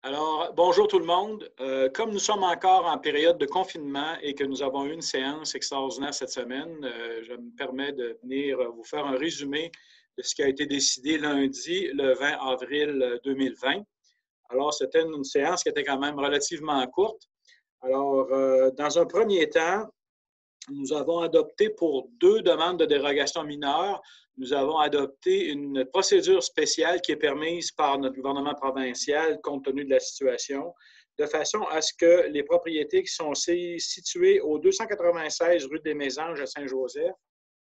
Alors, bonjour tout le monde. Comme nous sommes encore en période de confinement et que nous avons eu une séance extraordinaire cette semaine, je me permets de venir vous faire un résumé de ce qui a été décidé lundi, le 20 avril 2020. Alors, c'était une séance qui était quand même relativement courte. Alors, dans un premier temps, nous avons adopté pour 2 demandes de dérogation mineure, nous avons adopté une procédure spéciale qui est permise par notre gouvernement provincial compte tenu de la situation, de façon à ce que les propriétés qui sont situées au 296 rue des Mésanges à Saint-Joseph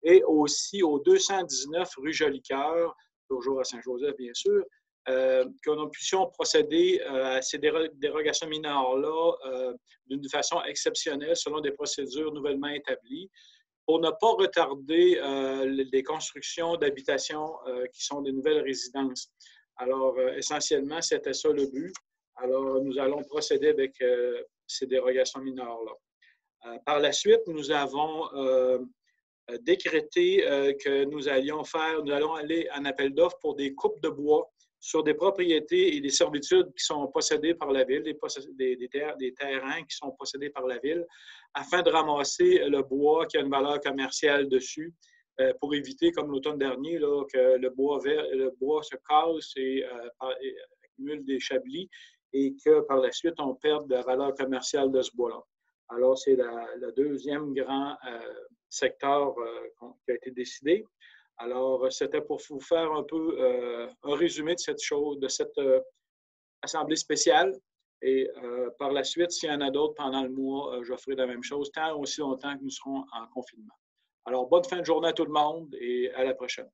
et aussi au 219 rue Jolicoeur, toujours à Saint-Joseph bien sûr, que nous puissions procéder à ces dérogations mineures-là d'une façon exceptionnelle selon des procédures nouvellement établies pour ne pas retarder les constructions d'habitations qui sont des nouvelles résidences. Alors, essentiellement, c'était ça le but. Alors, nous allons procéder avec ces dérogations mineures-là. Par la suite, nous avons décrété que nous allons aller en appel d'offres pour des coupes de bois sur des propriétés et des servitudes qui sont possédées par la ville, des terrains qui sont possédés par la ville, afin de ramasser le bois qui a une valeur commerciale dessus, pour éviter, comme l'automne dernier, là, que le bois se casse et accumule des chablis et que par la suite, on perde la valeur commerciale de ce bois-là. Alors, c'est le deuxième grand secteur qui a été décidé. Alors, c'était pour vous faire un peu un résumé de cette assemblée spéciale. Et par la suite, s'il y en a d'autres pendant le mois, je ferai la même chose, tant aussi longtemps que nous serons en confinement. Alors, bonne fin de journée à tout le monde et à la prochaine.